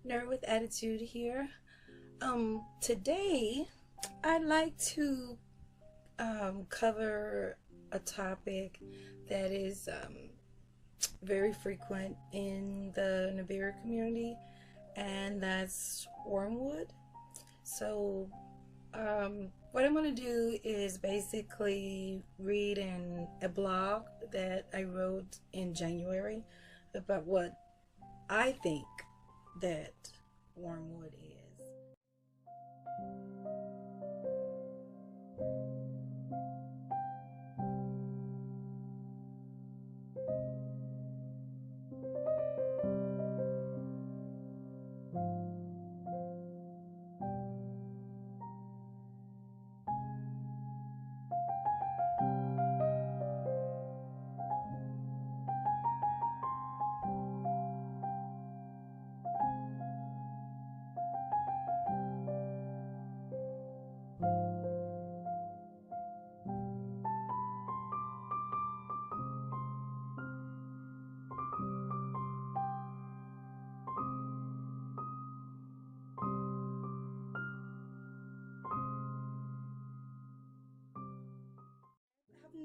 Nerd with Attitude here. Today I'd like to cover a topic that is very frequent in the Nibiru community, and that's Wormwood. So, what I'm going to do is basically read in a blog that I wrote in January about what I think that Wormwood is.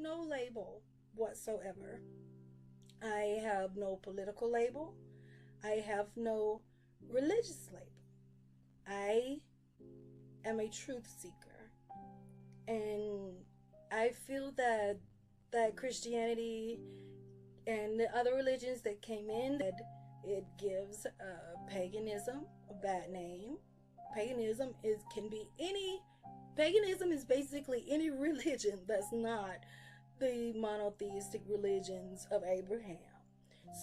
No label whatsoever. I have no political label. I have no religious label. I am a truth seeker. And I feel that Christianity and the other religions that came in, that it gives paganism a bad name. Paganism is basically any religion that's not the monotheistic religions of Abraham.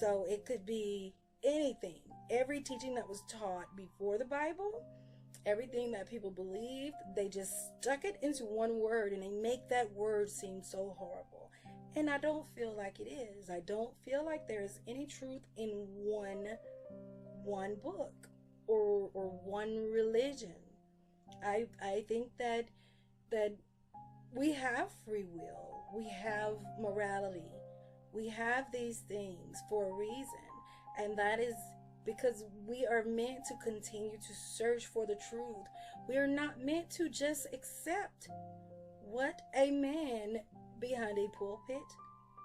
So it could be anything. Every teaching that was taught before the Bible, everything that people believed, they just stuck it into one word and they make that word seem so horrible. And I don't feel like it is. I don't feel like there is any truth in one book or one religion. I think that we have free will, we have morality, we have these things for a reason, and that is because we are meant to continue to search for the truth. We are not meant to just accept what a man behind a pulpit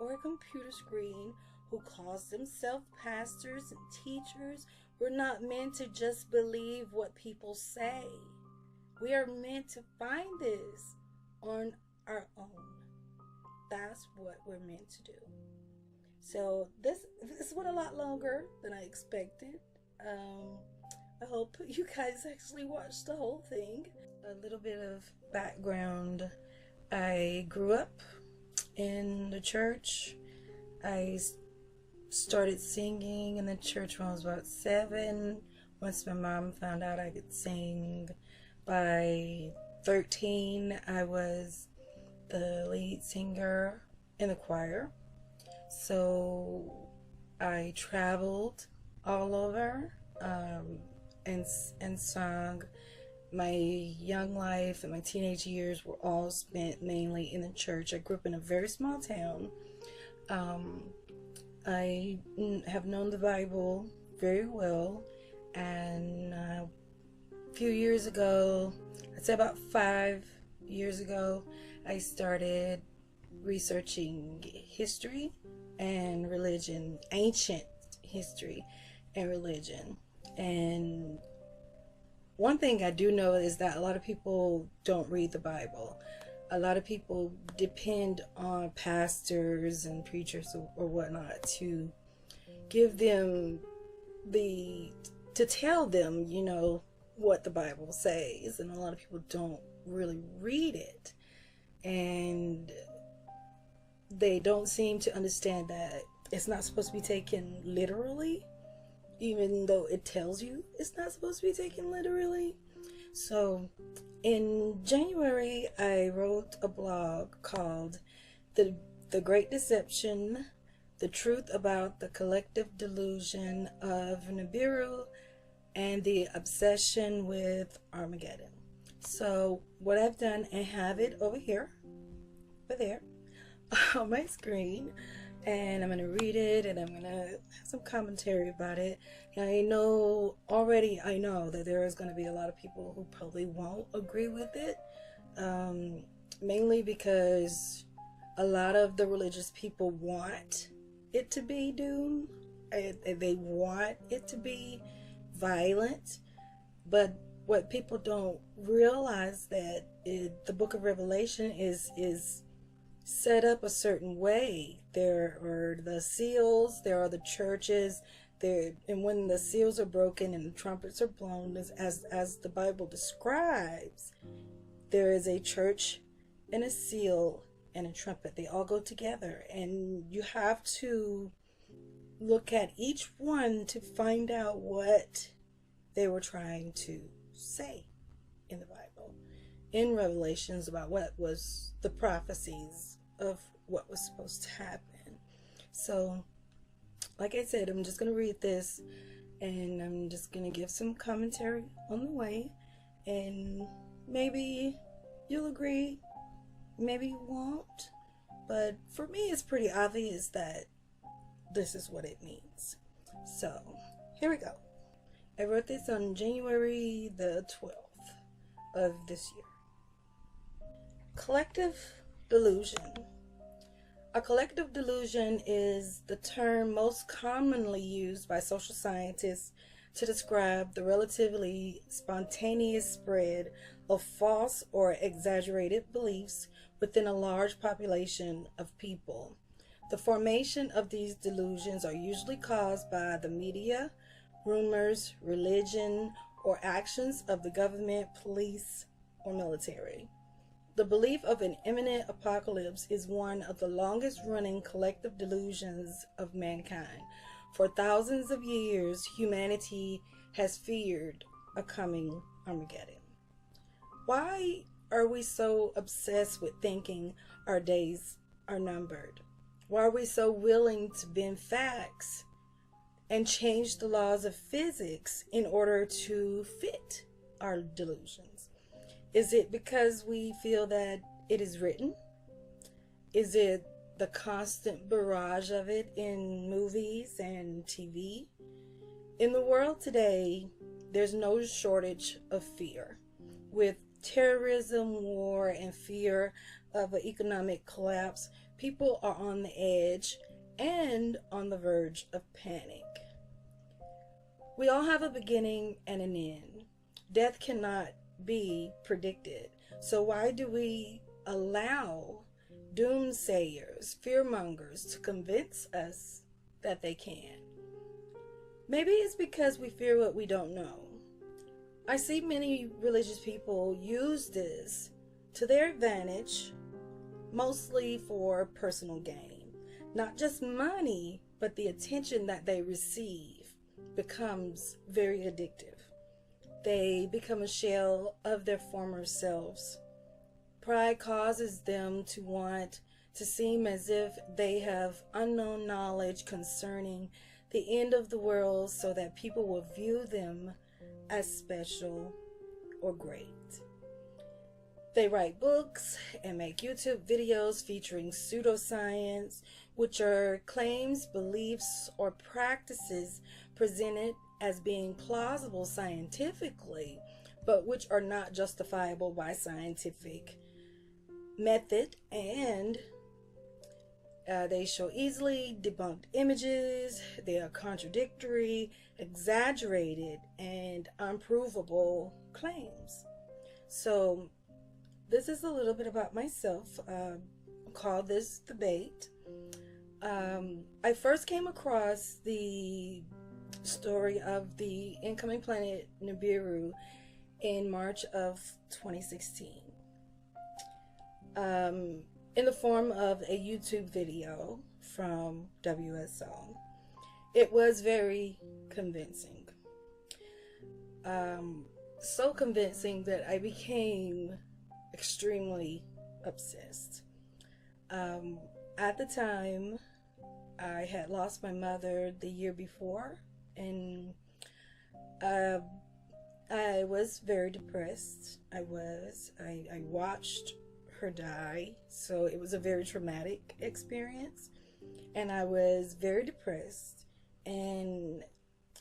or a computer screen who calls themselves pastors and teachers. We're not meant to just believe what people say. We are meant to find this on our own. That's what we're meant to do. So this went a lot longer than I expected. I hope you guys actually watched the whole thing. A little bit of background. I grew up in the church. I started singing in the church when I was about 7. Once my mom found out I could sing. By 13, I was the lead singer in the choir. So I traveled all over and sung. My young life and my teenage years were all spent mainly in the church. I grew up in a very small town. I have known the Bible very well, and a few years ago, I'd say about 5 years ago, I started researching history and religion, ancient history and religion. And one thing I do know is that a lot of people don't read the Bible. A lot of people depend on pastors and preachers or whatnot to give them to tell them, what the Bible says, and a lot of people don't really read it, and they don't seem to understand that it's not supposed to be taken literally, even though it tells you it's not supposed to be taken literally. So in January, I wrote a blog called The Great Deception: The Truth About the Collective Delusion of Nibiru and the Obsession with Armageddon. So what I've done, I have it over there on my screen, and I'm going to read it, and I'm going to have some commentary about it. And I know that there is going to be a lot of people who probably won't agree with it, mainly because a lot of the religious people want it to be doom. They want it to be violent, but what people don't realize that the book of Revelation is set up a certain way. There are the seals, there are the churches there, and when the seals are broken and the trumpets are blown, as the Bible describes, there is a church and a seal and a trumpet. They all go together, and you have to look at each one to find out what they were trying to say in the Bible, in Revelations, about what was the prophecies of what was supposed to happen. So, like I said, I'm just going to read this, and I'm just going to give some commentary on the way, and maybe you'll agree, maybe you won't, but for me it's pretty obvious that this is what it means. So, here we go. I wrote this on January the 12th of this year. Collective delusion. A collective delusion is the term most commonly used by social scientists to describe the relatively spontaneous spread of false or exaggerated beliefs within a large population of people. The formation of these delusions are usually caused by the media, rumors, religion, or actions of the government, police, or military. The belief of an imminent apocalypse is one of the longest-running collective delusions of mankind. For thousands of years, humanity has feared a coming Armageddon. Why are we so obsessed with thinking our days are numbered? Why are we so willing to bend facts and change the laws of physics in order to fit our delusions? Is it because we feel that it is written? Is it the constant barrage of it in movies and TV? In the world today, there's no shortage of fear. With terrorism, war, and fear of an economic collapse, people are on the edge and on the verge of panic. We all have a beginning and an end. Death cannot be predicted. So why do we allow doomsayers, fearmongers, to convince us that they can? Maybe it's because we fear what we don't know. I see many religious people use this to their advantage, mostly for personal gain. Not just money, but the attention that they receive becomes very addictive. They become a shell of their former selves. Pride causes them to want to seem as if they have unknown knowledge concerning the end of the world so that people will view them as special or great. They write books and make YouTube videos featuring pseudoscience, which are claims, beliefs, or practices presented as being plausible scientifically, but which are not justifiable by scientific method, and they show easily debunked images. They are contradictory, exaggerated, and unprovable claims. So this is a little bit about myself. Call this debate. I first came across the story of the incoming planet Nibiru in March of 2016 in the form of a YouTube video from WSO. It was very convincing. So convincing that I became extremely obsessed. At the time, I had lost my mother the year before, and I was very depressed. I watched her die, so it was a very traumatic experience. and I was very depressed. And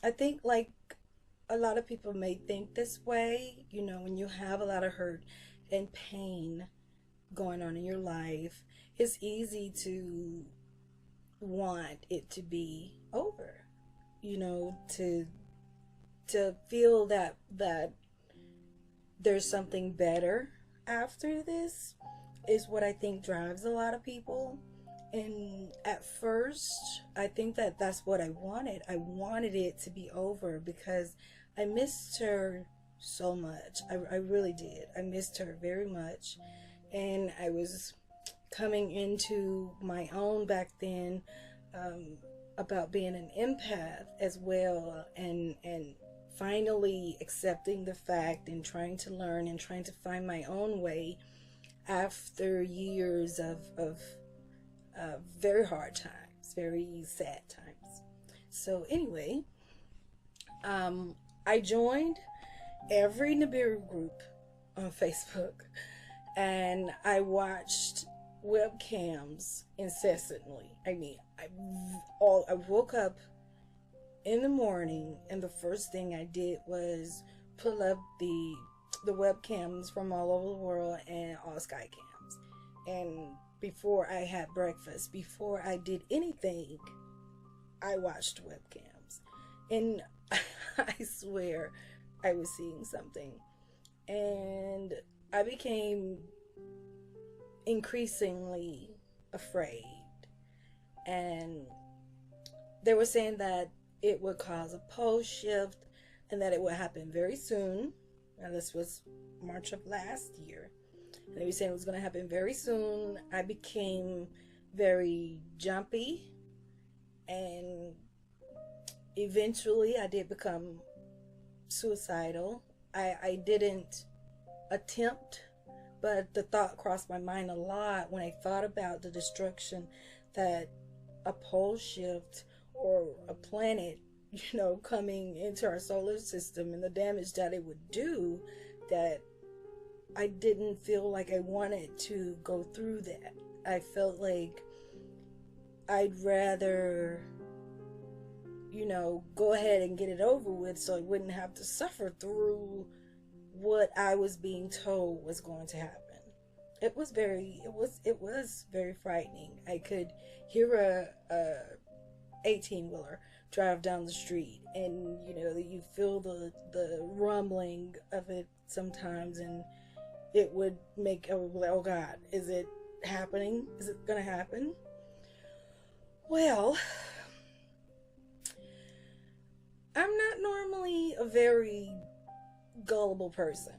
I think, like, a lot of people may think this way, you know, when you have a lot of hurt and pain going on in your life, it's easy to want it to be over, you know, to feel that there's something better after this is what I think drives a lot of people. And at first, I think that that's what I wanted. I wanted it to be over because I missed her so much. I really did. I missed her very much. And I was coming into my own back then, about being an empath as well, and finally accepting the fact and trying to learn and trying to find my own way after years of very hard times, very sad times. So anyway, I joined every Nibiru group on Facebook, and I watched webcams incessantly. I mean, I woke up in the morning, and the first thing I did was pull up the webcams from all over the world and all Skycams. And before I had breakfast, before I did anything, I watched webcams. And I swear I was seeing something. And I became increasingly afraid. And they were saying that it would cause a pole shift and that it would happen very soon. Now, this was March of last year. And they were saying it was going to happen very soon. I became very jumpy. And eventually I did become suicidal. I didn't attempt, but the thought crossed my mind a lot when I thought about the destruction that a pole shift or a planet, you know, coming into our solar system and the damage that it would do, that I didn't feel like I wanted to go through that. I felt like I'd rather, you know, go ahead and get it over with so I wouldn't have to suffer through what I was being told was going to happen. It was very frightening. I could hear a 18-wheeler drive down the street, and you know, you feel the rumbling of it sometimes, and it would make, oh God, is it happening? Is it gonna happen? Well, I'm not normally a very gullible person.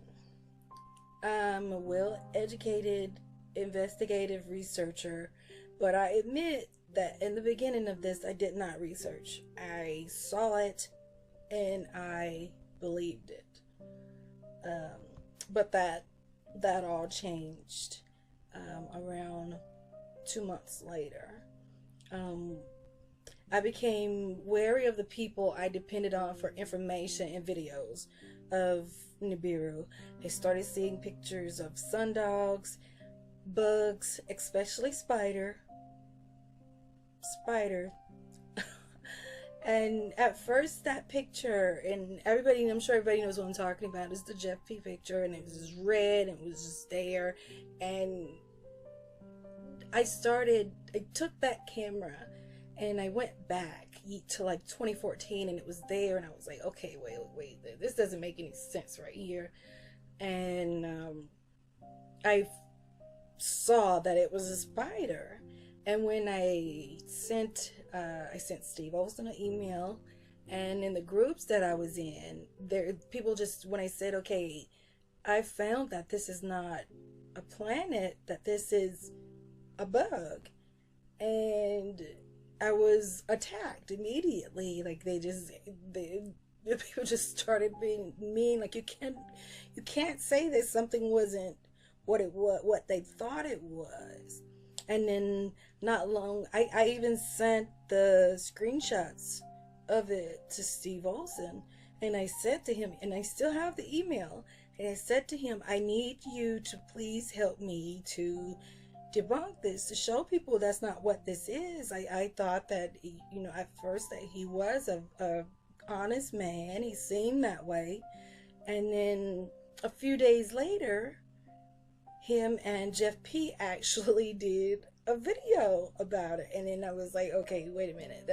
I'm a well-educated, investigative researcher, but I admit that in the beginning of this, I did not research. I saw it and I believed it. But that all changed around 2 months later. I became wary of the people I depended on for information and videos of Nibiru. I started seeing pictures of sundogs, bugs, especially spiders. And at first, that picture, and everybody, I'm sure everybody knows what I'm talking about, is the Jeff P picture, and it was just red, and it was just there, and I took that camera, and I went back to like 2014, and it was there, and I was like, okay, wait, this doesn't make any sense right here. And I saw that it was a spider, and when I sent Steve Olsen an email, and in the groups that I was in, people just, when I said, okay, I found that this is not a planet, that this is a bug, and I was attacked immediately. Like, the people just started being mean. Like, you can't say that something wasn't what they thought it was. And then not long, I even sent the screenshots of it to Steve Olsen, and I said to him, and I still have the email, and I said to him, I need you to please help me to debunk this, to show people that's not what this is. I thought that, at first that he was a honest man. He seemed that way. And then a few days later, him and Jeff P actually did a video about it. And then I was like, okay, wait a minute.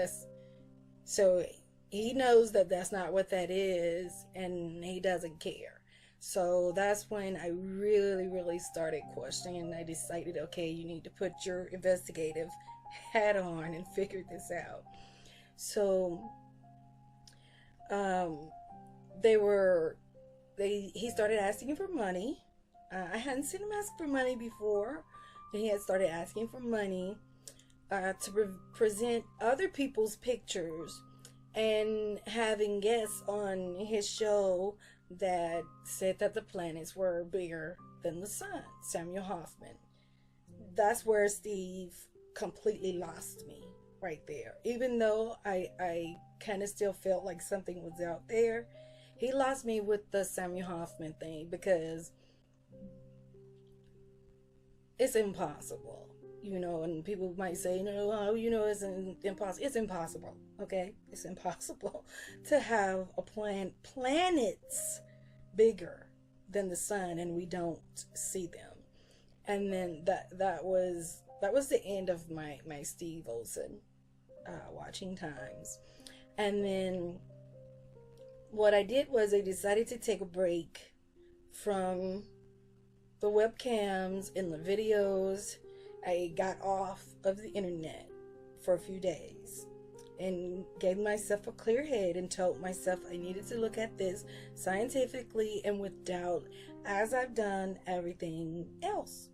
So he knows that that's not what that is, and he doesn't care. So that's when I really, really started questioning, and I decided, okay, you need to put your investigative hat on and figure this out. So he started asking for money. I hadn't seen him ask for money before. And he had started asking for money to present other people's pictures, and having guests on his show that said that the planets were bigger than the sun. Samuel Hoffman. That's where Steve completely lost me right there. Even though I kind of still felt like something was out there, he lost me with the Samuel Hoffman thing, because it's impossible. And people might say, it's impossible. It's impossible, okay? It's impossible to have planets bigger than the sun, and we don't see them. And then that was the end of my Steve Olsen watching times. And then what I did was I decided to take a break from the webcams and the videos. I got off of the internet for a few days and gave myself a clear head and told myself I needed to look at this scientifically and with doubt, as I've done everything else.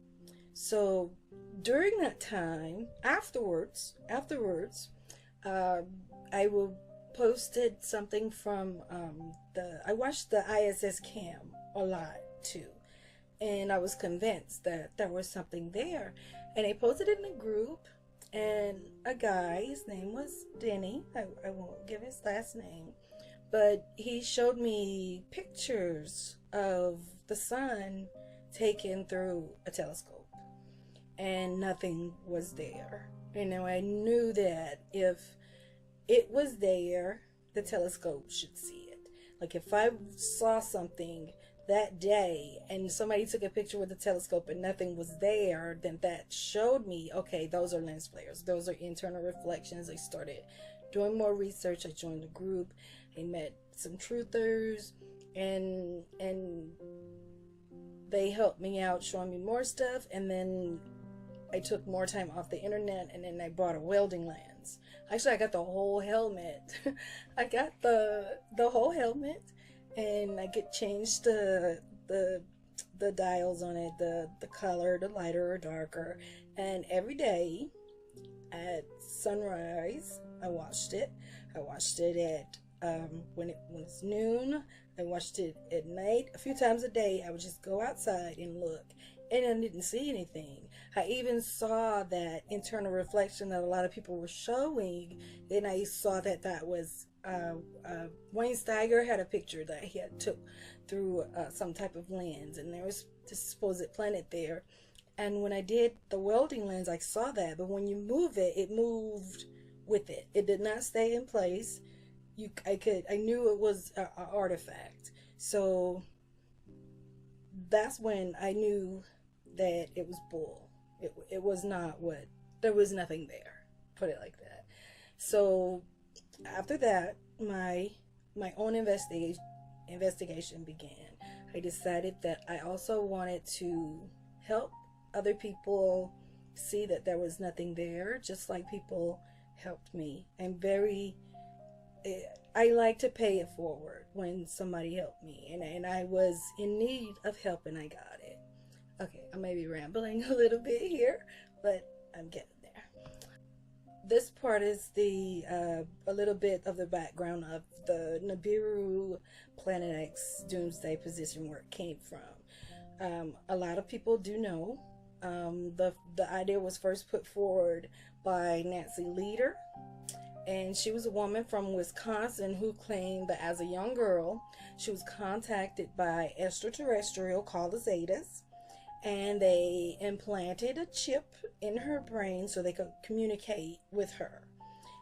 So during that time, afterwards, I posted something from I watched the ISS cam a lot too, and I was convinced that there was something there. And I posted it in a group, and a guy, his name was Denny, I won't give his last name, but he showed me pictures of the sun taken through a telescope, and nothing was there. I knew that if it was there, the telescope should see it. Like, if I saw something that day and somebody took a picture with a telescope and nothing was there, then that showed me, okay, those are lens flares, those are internal reflections. I started doing more research. I joined a group. I met some truthers, and they helped me out, showing me more stuff. And then I took more time off the internet, and then I bought a welding lens. Actually, I got the whole helmet. I got the whole helmet. And I could change the dials on it, the color, the lighter or darker. And every day at sunrise, I watched it. I watched it at when it's noon. I watched it at night. A few times a day, I would just go outside and look, and I didn't see anything. I even saw that internal reflection that a lot of people were showing, and I saw that was Wayne Steiger had a picture that he had took through some type of lens, and there was this supposed planet there. And when I did the welding lens, I saw that, but when you move it, it moved with it. It did not stay in place. I knew it was an artifact. So that's when I knew that it was bull. It was not what, there was nothing there, put it like that. So after that, my own investigation began. I decided that I also wanted to help other people see that there was nothing there, just like people helped me. I like to pay it forward when somebody helped me, and I was in need of help, and I got it. Okay, I may be rambling a little bit here, but I'm getting there. This part is a little bit of the background of the Nibiru Planet X doomsday position, where it came from. A lot of people do know. The idea was first put forward by Nancy Leader, and she was a woman from Wisconsin who claimed that as a young girl, she was contacted by extraterrestrial called the Zetas, and they implanted a chip in her brain so they could communicate with her.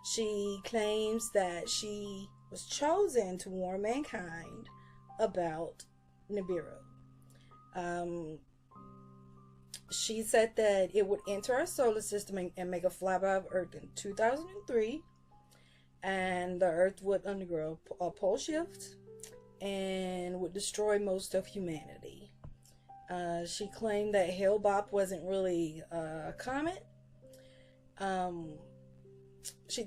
She claims that she was chosen to warn mankind about Nibiru. She said that it would enter our solar system and make a flyby of Earth in 2003, and the Earth would undergo a pole shift and would destroy most of humanity. She claimed that Hale-Bopp wasn't really a comet. She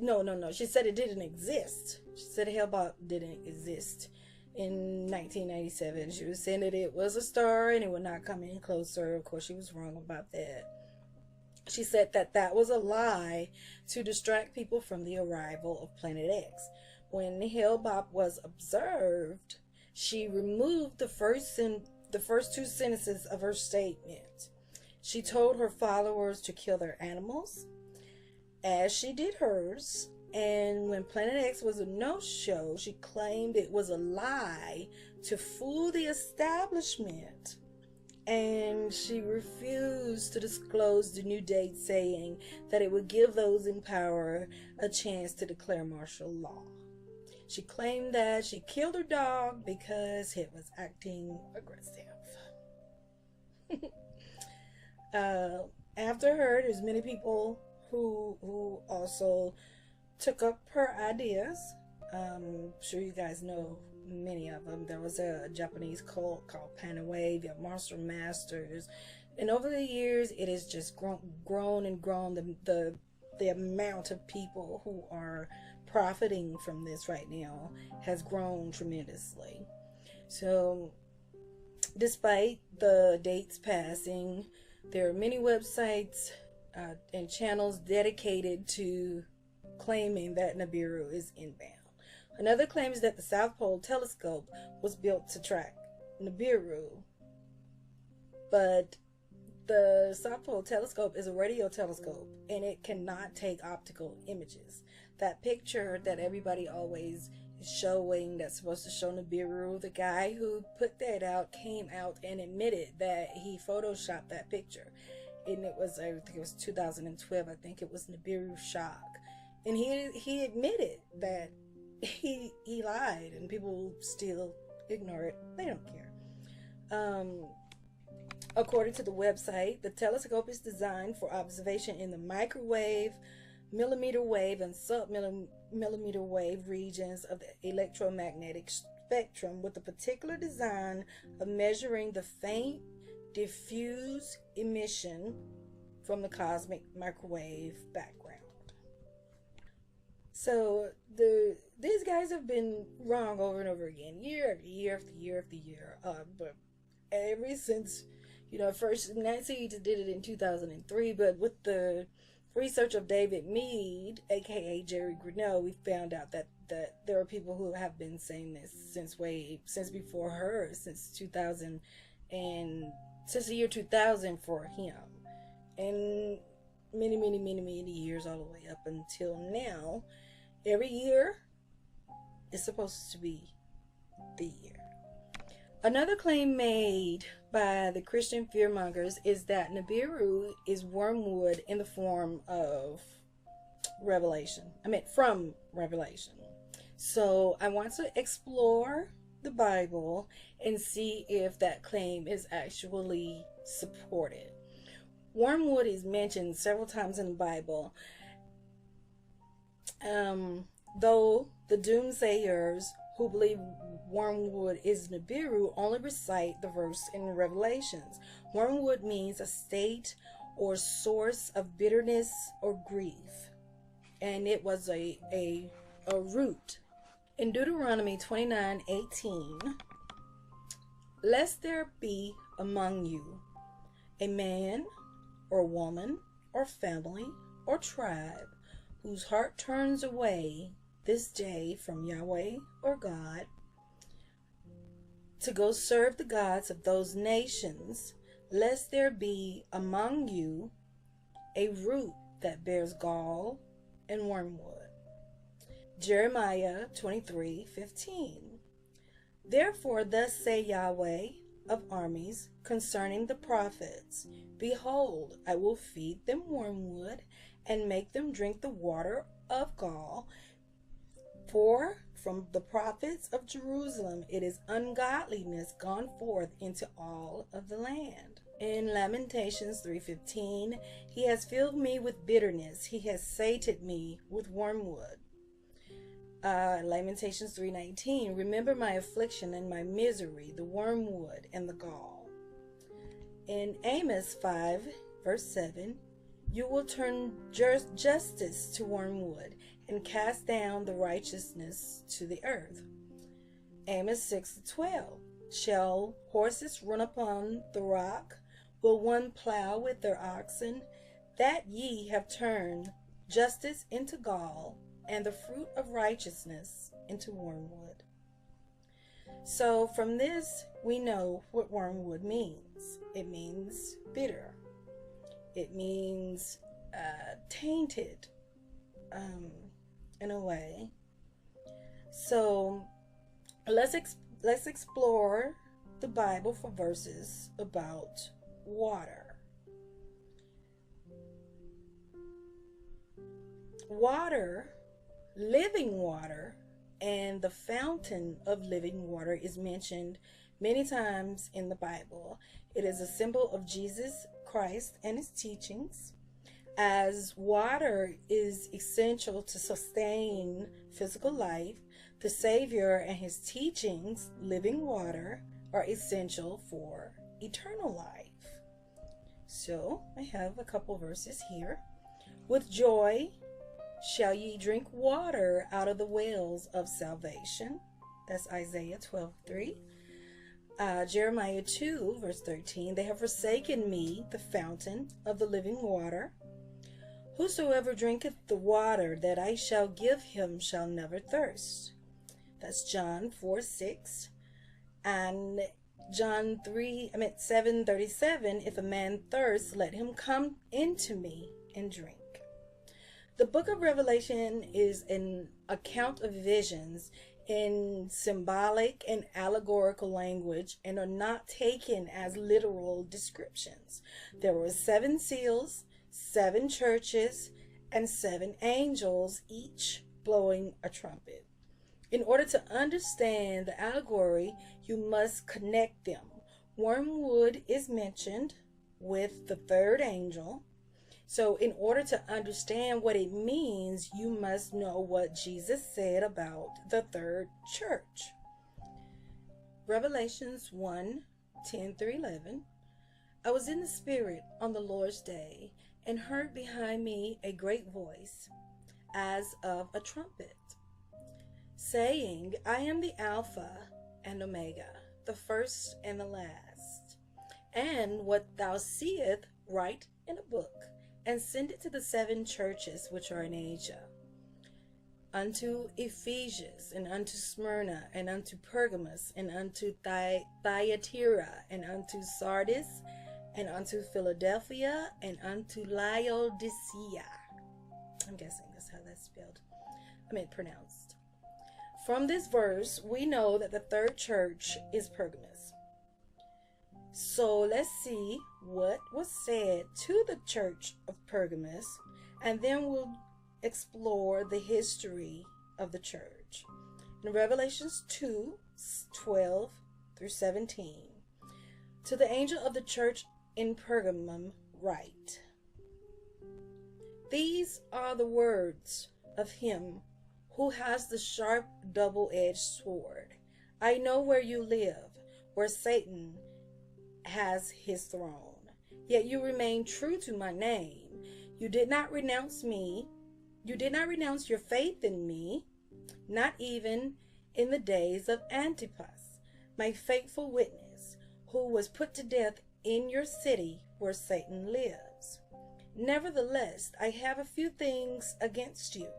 said it didn't exist. She said Hale-Bopp didn't exist in 1997. She was saying that it was a star and it would not come any closer. Of course, she was wrong about that. She said that that was a lie to distract people from the arrival of Planet X. When Hale-Bopp was observed, she removed the first two sentences of her statement. She told her followers to kill their animals, as she did hers. And when Planet X was a no-show, she claimed it was a lie to fool the establishment. And she refused to disclose the new date, saying that it would give those in power a chance to declare martial law. She claimed that she killed her dog because it was acting aggressive. After her, there's many people who also took up her ideas. I'm sure you guys know many of them. There was a Japanese cult called Panawave, you have Monster Masters, and over the years it has just grown and grown. The amount of people who are profiting from this right now has grown tremendously. So despite the dates passing, there are many websites and channels dedicated to claiming that Nibiru is inbound. Another claim is that the South Pole telescope was built to track Nibiru, but the South Pole telescope is a radio telescope and it cannot take optical images. That picture that everybody always is showing that's supposed to show Nibiru, the guy who put that out came out and admitted that he photoshopped that picture. And it was, I think it was 2012, I think it was Nibiru shock. And he admitted that he lied, and people still ignore it. They don't care. According to the website, the telescope is designed for observation in the microwave, millimeter wave, and sub-millimeter wave regions of the electromagnetic spectrum, with the particular design of measuring the faint, diffuse emission from the cosmic microwave background. So these guys have been wrong over and over again, year after year after year after year. But ever since, first Nancy did it in 2003, but with the research of David Mead, aka Jerry Grinnell, we found out that there are people who have been saying this since before her, since 2000 and since the year 2000 for him, and many years all the way up until now. Every year is supposed to be the year. Another claim made by the Christian fearmongers is that Nibiru is wormwood in the form of from Revelation. So I want to explore the Bible and see if that claim is actually supported. Wormwood is mentioned several times in the Bible. Though the doomsayers who believe wormwood is Nibiru only recite the verse in Revelations. Wormwood means a state or source of bitterness or grief, and it was a root. In Deuteronomy 29:18, lest there be among you a man or woman or family or tribe whose heart turns away this day from Yahweh or God to go serve the gods of those nations, lest there be among you a root that bears gall and wormwood. Jeremiah 23:15. Therefore thus say Yahweh, of armies concerning the prophets, behold, I will feed them wormwood and make them drink the water of gall. For from the prophets of Jerusalem it is ungodliness gone forth into all of the land. In Lamentations 3:15, he has filled me with bitterness, he has sated me with wormwood. Lamentations 3:19, remember my affliction and my misery, the wormwood and the gall. In Amos 5, verse 7, you will turn justice to wormwood and cast down the righteousness to the earth. Amos 6:12, shall horses run upon the rock? Will one plow with their oxen? That ye have turned justice into gall, and the fruit of righteousness into wormwood. So from this, we know what wormwood means. It means bitter. It means tainted, in a way. So let's explore the Bible for verses about water. Water, living water, and the fountain of living water is mentioned many times in the Bible. It is a symbol of Jesus Christ and his teachings. As water is essential to sustain physical life, the Savior and his teachings, living water, are essential for eternal life. So I have a couple verses here. With joy shall ye drink water out of the wells of salvation. That's Isaiah 12:3. Jeremiah 2, verse 13. They have forsaken me, the fountain of the living water. Whosoever drinketh the water that I shall give him shall never thirst. That's John 4:6. And John 7:37. If a man thirst, let him come into me and drink. The book of Revelation is an account of visions in symbolic and allegorical language and are not taken as literal descriptions. There were 7 seals, 7 churches, and 7 angels, each blowing a trumpet. In order to understand the allegory, you must connect them. Wormwood is mentioned with the 3rd angel. So in order to understand what it means, you must know what Jesus said about the 3rd church. Revelations 1:10-11. I was in the Spirit on the Lord's day and heard behind me a great voice, as of a trumpet, saying, I am the Alpha and Omega, the first and the last. And what thou seest, write in a book, and send it to the 7 churches which are in Asia, unto Ephesus, and unto Smyrna, and unto Pergamos, and unto Thyatira, and unto Sardis, and unto Philadelphia, and unto Laodicea. I'm guessing that's how that's pronounced. From this verse, we know that the 3rd church is Pergamos. So let's see what was said to the church of Pergamos, and then we'll explore the history of the church. In Revelations 2:12-17, to the angel of the church in Pergamum write, these are the words of him who has the sharp double-edged sword. I know where you live, where Satan has his throne. Yet you remain true to my name. You did not renounce me. You did not renounce your faith in me, not even in the days of Antipas, my faithful witness, who was put to death in your city where Satan lives. Nevertheless, I have a few things against you.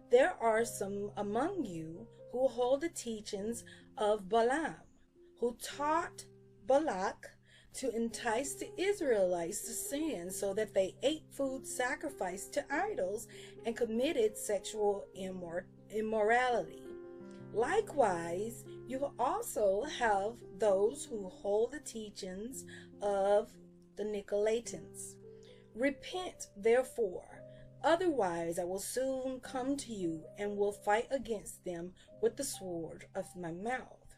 There are some among you who hold the teachings of Balaam, who taught Balak to entice the Israelites to sin, so that they ate food sacrificed to idols and committed sexual immorality. Likewise, you will also have those who hold the teachings of the Nicolaitans. Repent, therefore, otherwise I will soon come to you and will fight against them with the sword of my mouth.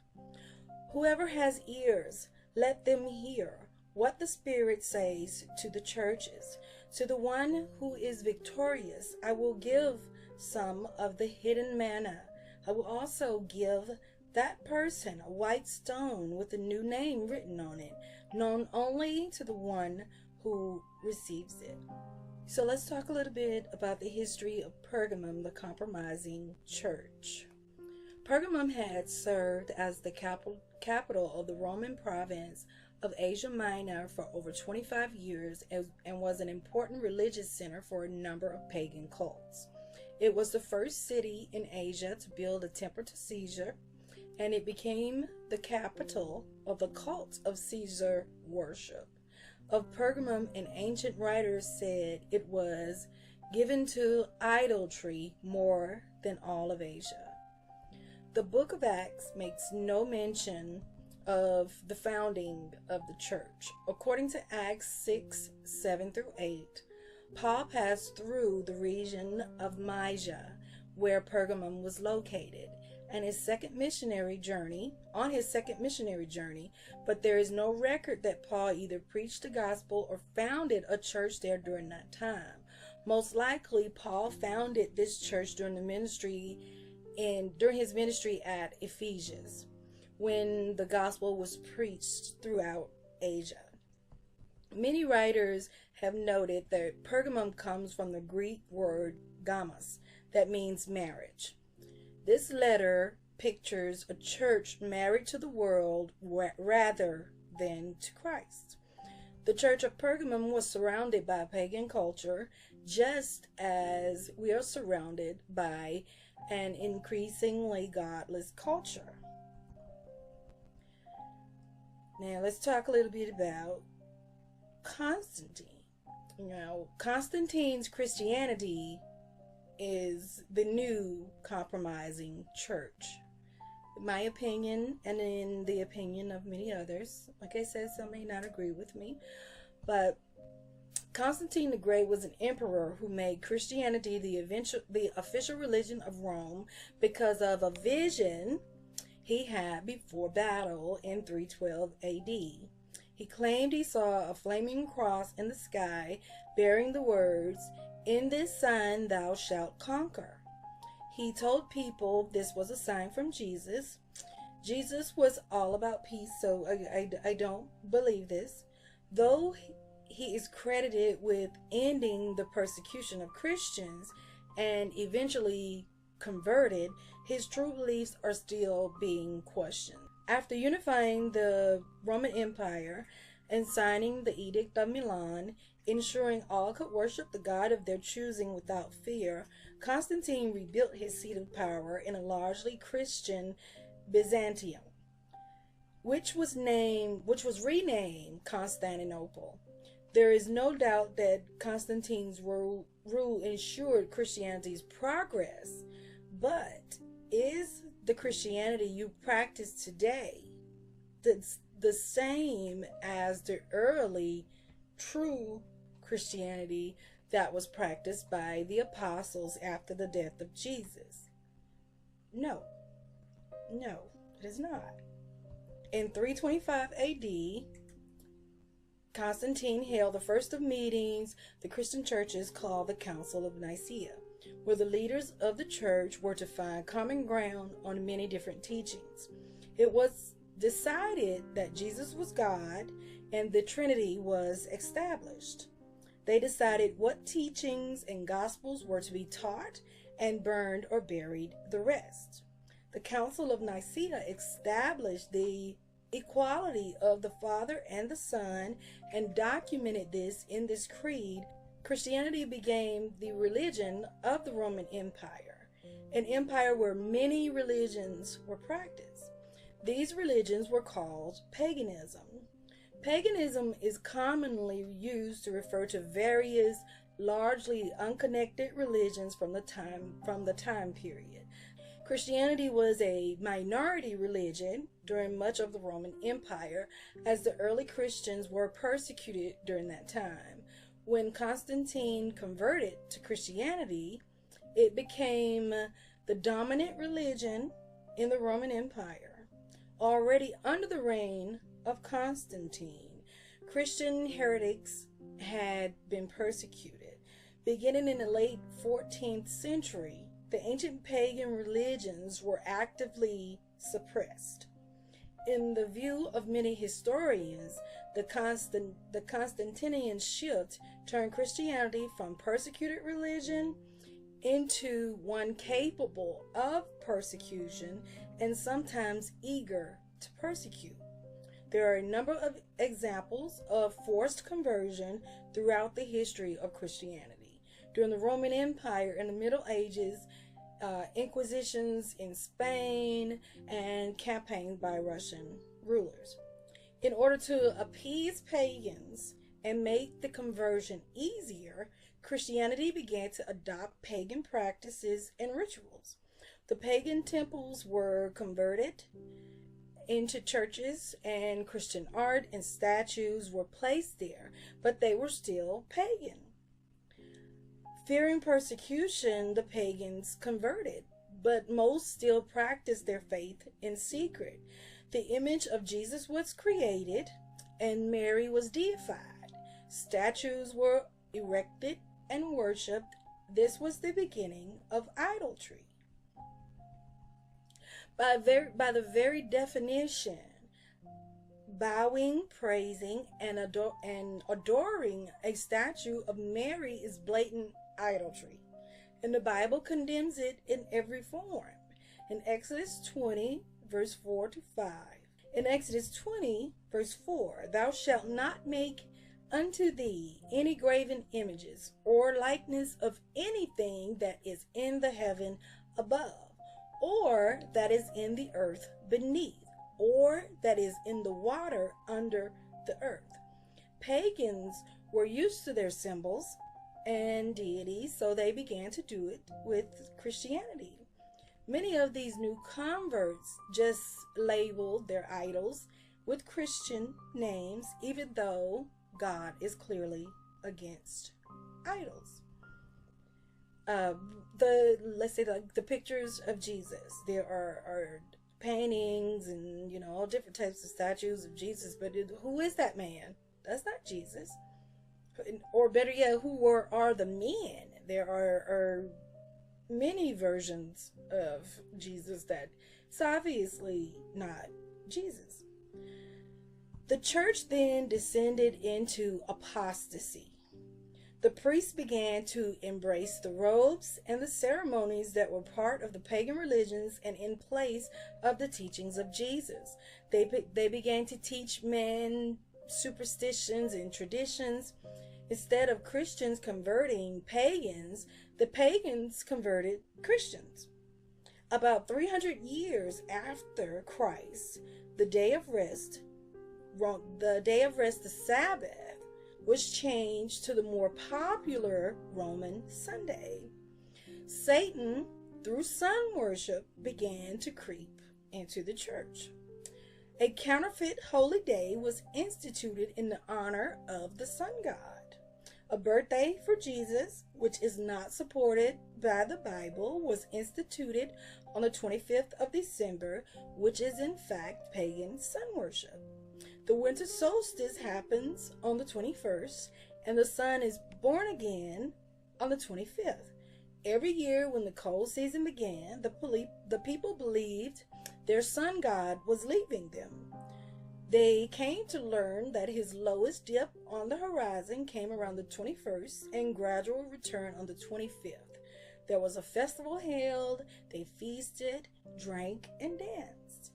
Whoever has ears, let them hear what the Spirit says to the churches. To the one who is victorious, I will give some of the hidden manna. I will also give that person a white stone with a new name written on it, known only to the one who receives it. So let's talk a little bit about the history of Pergamum, the compromising church. Pergamum had served as the capital of the Roman province of Asia Minor for over 25 years and was an important religious center for a number of pagan cults. It was the first city in Asia to build a temple to Caesar, and it became the capital of the cult of Caesar worship. Of Pergamum, and ancient writers said it was given to idolatry more than all of Asia. The book of Acts makes no mention of the founding of the church. According to Acts 6:7-8, Paul passed through the region of Mysia, where Pergamum was located, on his second missionary journey, but there is no record that Paul either preached the gospel or founded a church there during that time. Most likely, Paul founded this church during his ministry at Ephesus, when the gospel was preached throughout Asia. Many writers have noted that Pergamum comes from the Greek word gamos, that means marriage. This letter pictures a church married to the world rather than to Christ. The church of Pergamum was surrounded by pagan culture, just as we are surrounded by an increasingly godless culture. Now let's talk a little bit about Constantine. Constantine's Christianity is the new compromising church. In my opinion, and in the opinion of many others, like I said, some may not agree with me, but Constantine the Great was an emperor who made Christianity the official religion of Rome because of a vision he had before battle in 312 AD. He claimed he saw a flaming cross in the sky bearing the words, "In this sign thou shalt conquer." He told people this was a sign from Jesus. Jesus was all about peace, so I don't believe this. Though he is credited with ending the persecution of Christians and eventually converted, his true beliefs are still being questioned. After unifying the Roman Empire and signing the Edict of Milan, ensuring all could worship the God of their choosing without fear, Constantine rebuilt his seat of power in a largely Christian Byzantium, which was renamed Constantinople. There is no doubt that Constantine's rule ensured Christianity's progress, but is the Christianity you practice today the same as the early true Christianity that was practiced by the apostles after the death of Jesus? No, it is not. In 325 AD, Constantine held the first of meetings the Christian churches called the Council of Nicaea, where the leaders of the church were to find common ground on many different teachings. It was decided that Jesus was God and the Trinity was established. They decided what teachings and gospels were to be taught and burned or buried the rest. The Council of Nicaea established the equality of the Father and the Son and documented this in this creed. Christianity became the religion of the Roman Empire, an empire where many religions were practiced. These religions were called paganism. Paganism is commonly used to refer to various largely unconnected religions from the time period. Christianity was a minority religion during much of the Roman Empire, as the early Christians were persecuted during that time. When Constantine converted to Christianity, it became the dominant religion in the Roman Empire. Already under the reign of Constantine, Christian heretics had been persecuted. Beginning in the late 14th century, the ancient pagan religions were actively suppressed. In the view of many historians, the Constantinian shift turned Christianity from persecuted religion into one capable of persecution and sometimes eager to persecute. There are a number of examples of forced conversion throughout the history of Christianity. During the Roman Empire in the Middle Ages, inquisitions in Spain, and campaigns by Russian rulers. In order to appease pagans and make the conversion easier, Christianity began to adopt pagan practices and rituals. The pagan temples were converted into churches, and Christian art and statues were placed there, but they were still pagan. Fearing persecution, the pagans converted, but most still practiced their faith in secret. The image of Jesus was created, and Mary was deified. Statues were erected and worshipped. This was the beginning of idolatry. By the very definition, bowing, praising, and adoring a statue of Mary is blatant idolatry, and the Bible condemns it in every form. In Exodus 20, verse 4 to 5. In Exodus 20, verse 4, thou shalt not make unto thee any graven images or likeness of anything that is in the heaven above, or that is in the earth beneath, or that is in the water under the earth. Pagans were used to their symbols and deities, so they began to do it with Christianity. Many of these new converts just labeled their idols with Christian names, even though God is clearly against idols. The pictures of Jesus. There are paintings and all different types of statues of Jesus, but who is that man? That's not Jesus. Or better yet, who are the men? There are many versions of Jesus that it's obviously not Jesus. The church then descended into apostasy. The priests began to embrace the robes and the ceremonies that were part of the pagan religions and in place of the teachings of Jesus. They began to teach men superstitions and traditions. Instead of Christians converting pagans, the pagans converted Christians. About 300 years after Christ, the day of rest, the Sabbath, was changed to the more popular Roman Sunday. Satan, through sun worship, began to creep into the church. A counterfeit holy day was instituted in the honor of the sun god. A birthday for Jesus, which is not supported by the Bible, was instituted on the 25th of December, which is in fact pagan sun worship. The winter solstice happens on the 21st, and the sun is born again on the 25th. Every year when the cold season began, the people believed their sun god was leaving them. They came to learn that his lowest dip on the horizon came around the 21st and gradual return on the 25th. There was a festival held, they feasted, drank, and danced.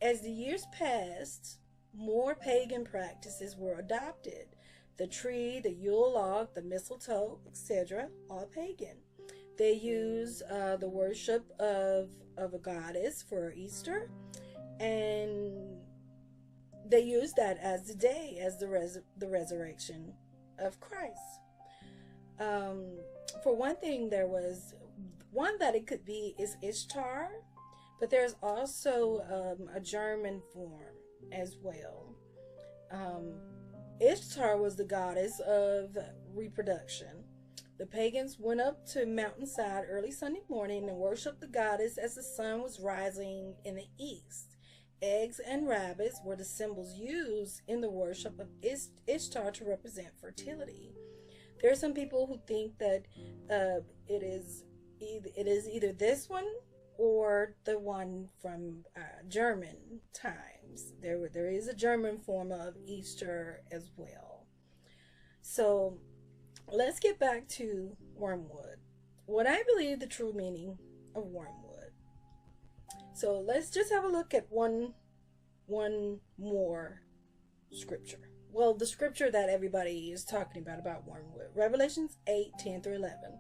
As the years passed, more pagan practices were adopted. The tree, the Yule log, the mistletoe, etc., all pagan. They used the worship of a goddess for Easter, and they used that as the day, as the resurrection of Christ. For one thing, there was One that it could be is Ishtar, but there's also a German form as well. Um, Ishtar was the goddess of reproduction. The pagans went up to mountainside early Sunday morning and worshiped the goddess as the sun was rising in the east. Eggs and rabbits were the symbols used in the worship of Ishtar to represent fertility. There are some people who think that it is either this one or the one from German times. There is a German form of Easter as well. So let's get back to Wormwood. What I believe the true meaning of Wormwood. So let's just have a look at one more scripture. Well, the scripture that everybody is talking about Wormwood. Revelations 8:10-11.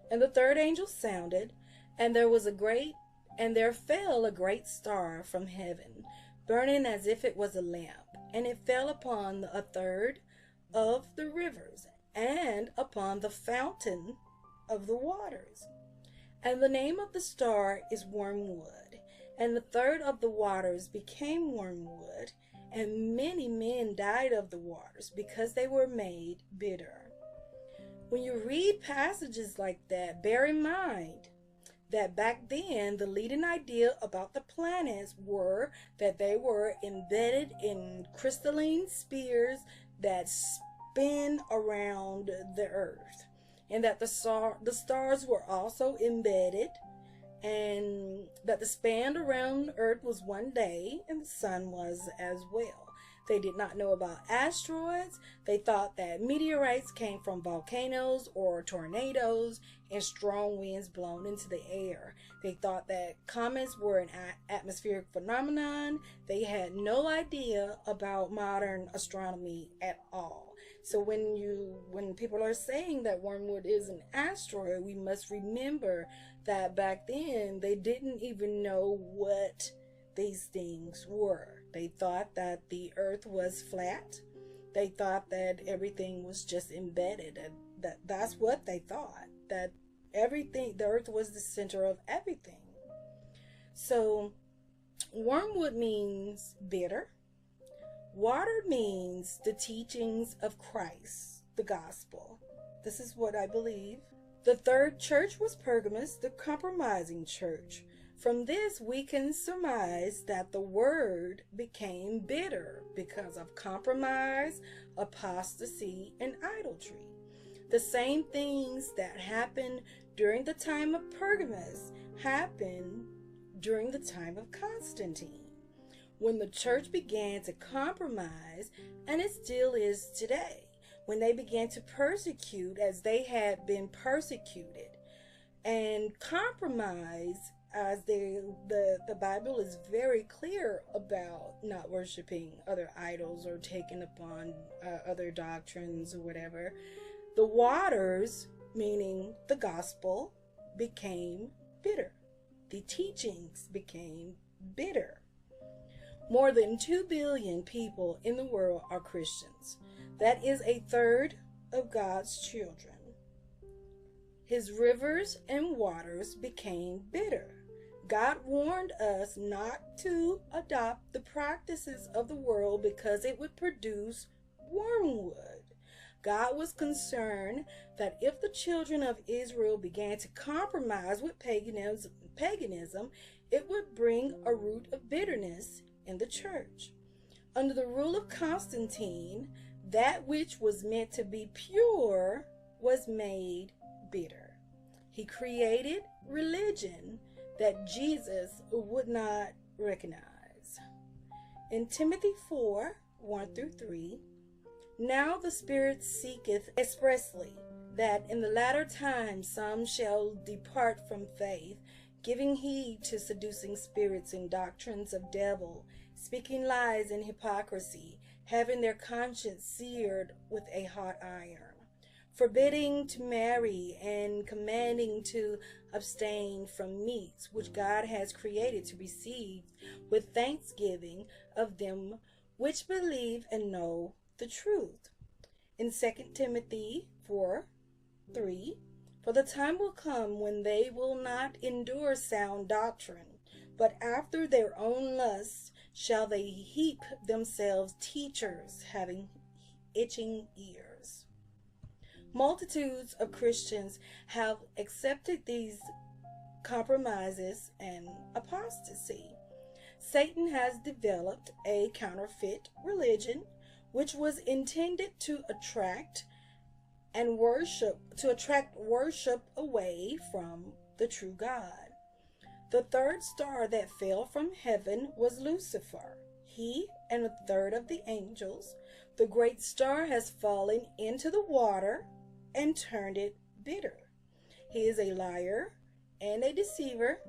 And the third angel sounded, and there fell a great star from heaven, burning as if it was a lamp, and it fell upon a third of the rivers, and upon the fountain of the waters. And the name of the star is Wormwood. And the third of the waters became wormwood, and many men died of the waters, because they were made bitter. When you read passages like that, bear in mind that back then the leading idea about the planets were that they were embedded in crystalline spheres that spin around the earth, and that the stars were also embedded, and that the span around earth was one day and the sun was as well. They did not know about asteroids. They thought that meteorites came from volcanoes or tornadoes and strong winds blown into the air. They thought that comets were an atmospheric phenomenon. They had no idea about modern astronomy at all. So when people are saying that Wormwood is an asteroid, we must remember that back then they didn't even know what these things were. They thought that the earth was flat. They thought that everything was just embedded, and that's what they thought, that the earth was the center of everything. So wormwood means bitter. Water means the teachings of Christ, the gospel. This is what I believe. The third church was Pergamos, the compromising church. From this, we can surmise that the word became bitter because of compromise, apostasy, and idolatry. The same things that happened during the time of Pergamos happened during the time of Constantine, when the church began to compromise, and it still is today, when they began to persecute as they had been persecuted. And compromise, as the Bible is very clear about not worshiping other idols or taking upon other doctrines or whatever. The waters, meaning the gospel, became bitter. The teachings became bitter. More than 2 billion people in the world are Christians. That is a third of God's children. His rivers and waters became bitter. God warned us not to adopt the practices of the world because it would produce wormwood. God was concerned that if the children of Israel began to compromise with paganism, it would bring a root of bitterness in the church. Under the rule of Constantine, that which was meant to be pure was made bitter. He created religion that Jesus would not recognize. In Timothy 4:1-3, now the Spirit seeketh expressly that in the latter times some shall depart from faith, giving heed to seducing spirits and doctrines of devil, speaking lies and hypocrisy, having their conscience seared with a hot iron, forbidding to marry and commanding to abstain from meats which God has created to receive with thanksgiving of them which believe and know the truth. In 2 Timothy 4:3, For the time will come when they will not endure sound doctrine, but after their own lusts shall they heap themselves teachers having itching ears. Multitudes of Christians have accepted these compromises and apostasy. Satan has developed a counterfeit religion which was intended to attract worship away from the true God. The third star that fell from heaven was Lucifer. He and a third of the angels. The great star has fallen into the water and turned it bitter. He is a liar and a deceiver,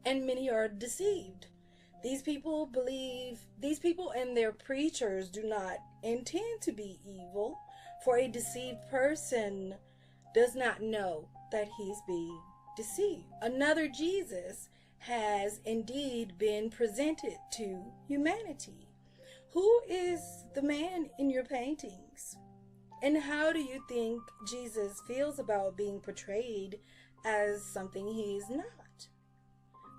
and many are deceived. These people and their preachers do not intend to be evil, for a deceived person does not know that he's being deceived. Another Jesus has indeed been presented to humanity. Who is the man in your paintings? And how do you think Jesus feels about being portrayed as something he is not?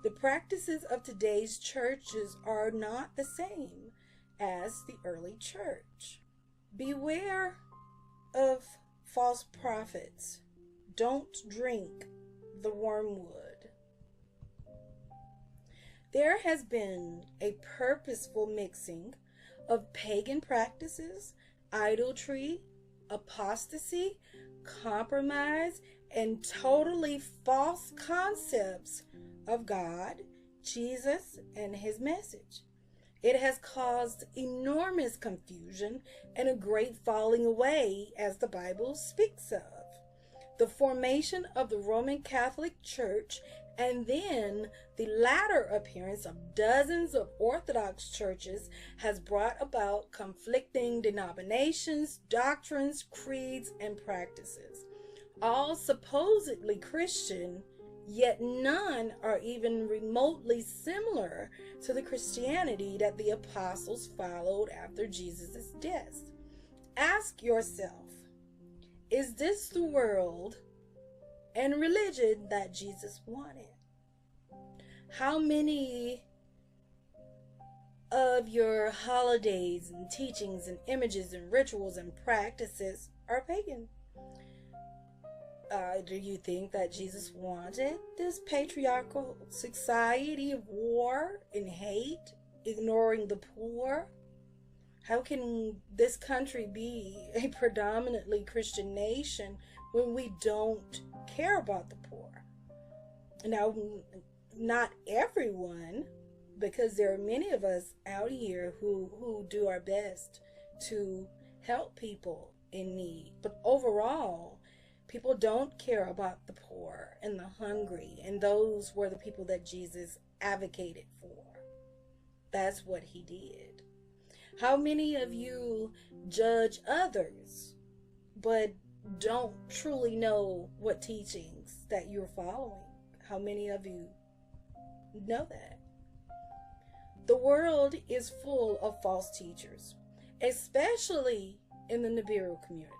The practices of today's churches are not the same as the early church. Beware of false prophets. Don't drink the wormwood. There has been a purposeful mixing of pagan practices, idolatry, apostasy, compromise, and totally false concepts of God, Jesus, and his message. It has caused enormous confusion and a great falling away, as the Bible speaks of. The formation of the Roman Catholic Church and then the latter appearance of dozens of Orthodox churches has brought about conflicting denominations, doctrines, creeds, and practices, all supposedly Christian, yet none are even remotely similar to the Christianity that the apostles followed after Jesus' death. Ask yourself, is this the world and religion that Jesus wanted? How many of your holidays and teachings and images and rituals and practices are pagan? Do you think that Jesus wanted this patriarchal society of war and hate, ignoring the poor? How can this country be a predominantly Christian nation when we don't care about the poor? Now, not everyone, because there are many of us out here who do our best to help people in need. But overall, people don't care about the poor and the hungry, and those were the people that Jesus advocated for. That's what he did. How many of you judge others but don't truly know what teachings that you're following? How many of you know that? The world is full of false teachers, especially in the Nibiru community.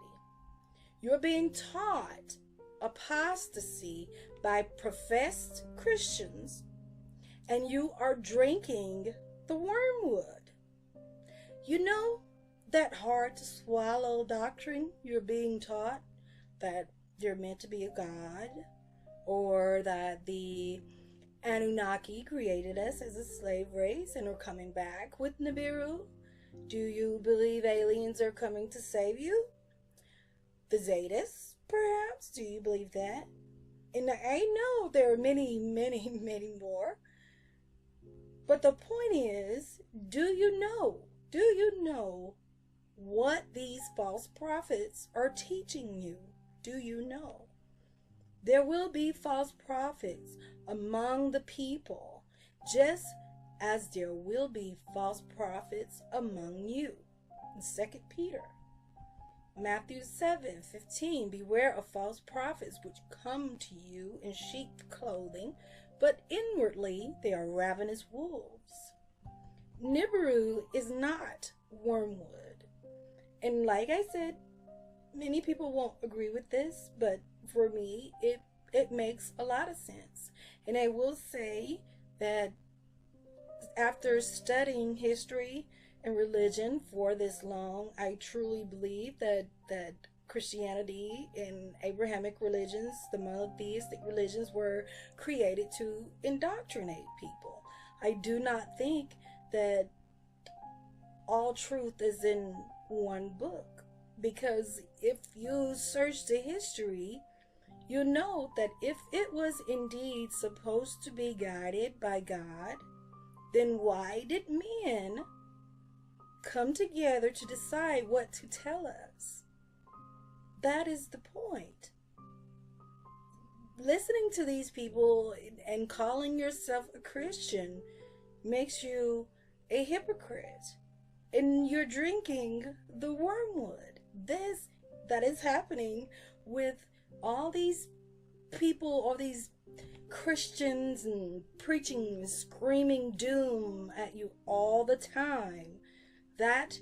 You're being taught apostasy by professed Christians, and you are drinking the wormwood. You know that hard to swallow doctrine you're being taught, that you're meant to be a god, or that the Anunnaki created us as a slave race and are coming back with Nibiru? Do you believe aliens are coming to save you? The Zetas, perhaps? Do you believe that? And I know there are many, many, many more. But the point is, do you know what these false prophets are teaching you? Do you know? There will be false prophets among the people, just as there will be false prophets among you. In 2 Peter, Matthew 7:15, beware of false prophets which come to you in sheep clothing, but inwardly they are ravenous wolves. Nibiru is not wormwood. And like I said, many people won't agree with this, but for me, it makes a lot of sense. And I will say that after studying history and religion for this long, I truly believe that Christianity and Abrahamic religions, the monotheistic religions, were created to indoctrinate people. I do not think that all truth is in one book, because if you search the history, you know that if it was indeed supposed to be guided by God, then why did men come together to decide what to tell us? That is the point. Listening to these people and calling yourself a Christian makes you a hypocrite. And you're drinking the wormwood. That is happening with all these people, all these Christians, and preaching, screaming doom at you all the time. That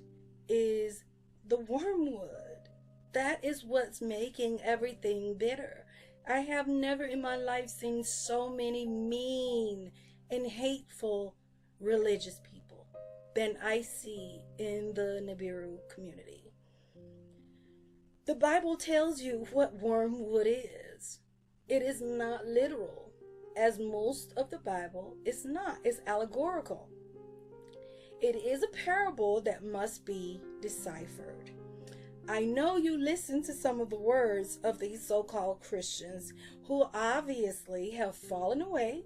is the wormwood. That is what's making everything bitter. I have never in my life seen so many mean and hateful religious people than I see in the Nibiru community. The Bible tells you what wormwood is. It is not literal, as most of the Bible is not. It's allegorical. It is a parable that must be deciphered. I know you listen to some of the words of these so-called Christians who obviously have fallen away,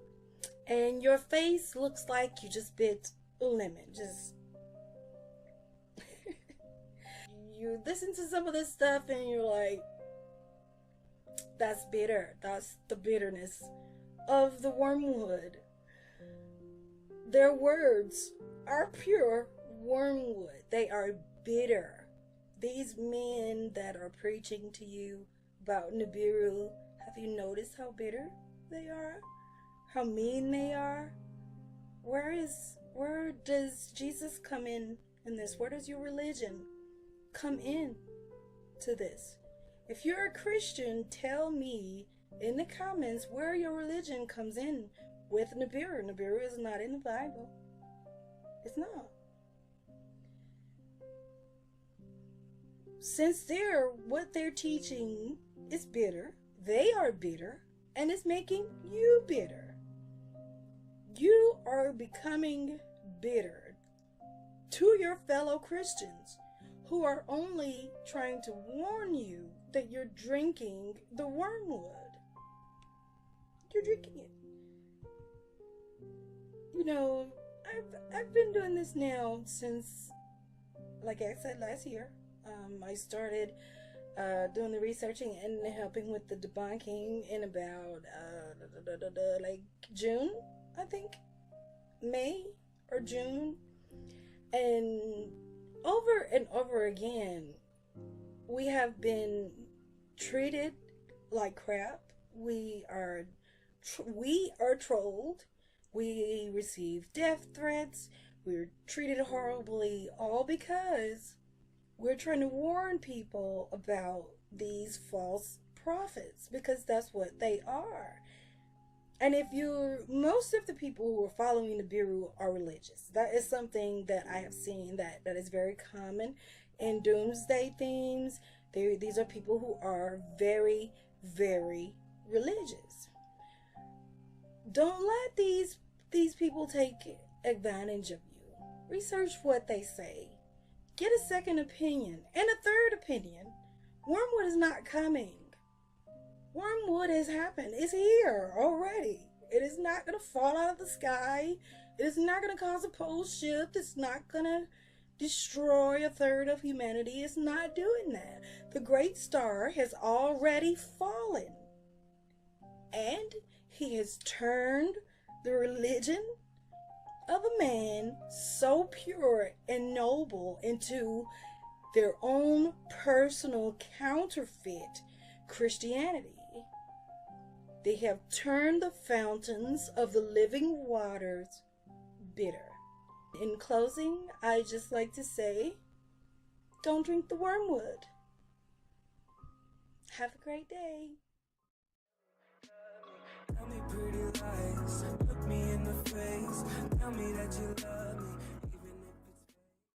and your face looks like you just bit a lemon. You listen to some of this stuff and you're like, that's bitter. That's the bitterness of the wormwood. Their words are pure wormwood. They are bitter. These men that are preaching to you about Nibiru, have you noticed how bitter they are? How mean they are? Where does Jesus come in this? Where does your religion come in to this? If you're a Christian, tell me in the comments where your religion comes in with Nibiru. Nibiru is not in the Bible. It's not. Since what they're teaching is bitter, they are bitter, and it's making you bitter. You are becoming bitter to your fellow Christians who are only trying to warn you that you're drinking the wormwood. You're drinking it. You know, I've been doing this now since, like I said, last year. I started doing the researching and helping with the debunking in about like June, I think, May or June, and over again, we have been treated like crap. We are trolled. We receive death threats. We're treated horribly, all because we're trying to warn people about these false prophets, because that's what they are. And most of the people who are following the Nibiru are religious. That is something that I have seen that is very common in doomsday themes. These are people who are very, very religious. Don't let these people take advantage of you. Research what they say. Get a second opinion and a third opinion. Wormwood is not coming. Wormwood has happened. It's here already. It is not going to fall out of the sky. It is not going to cause a pole shift. It's not going to destroy a third of humanity. It's not doing that. The great star has already fallen. And he has turned the religion of a man so pure and noble into their own personal counterfeit Christianity. They have turned the fountains of the living waters bitter. In closing, I just like to say, don't drink the wormwood. Have a great day. Tell me pretty lies, look me in the face, tell me that you love me.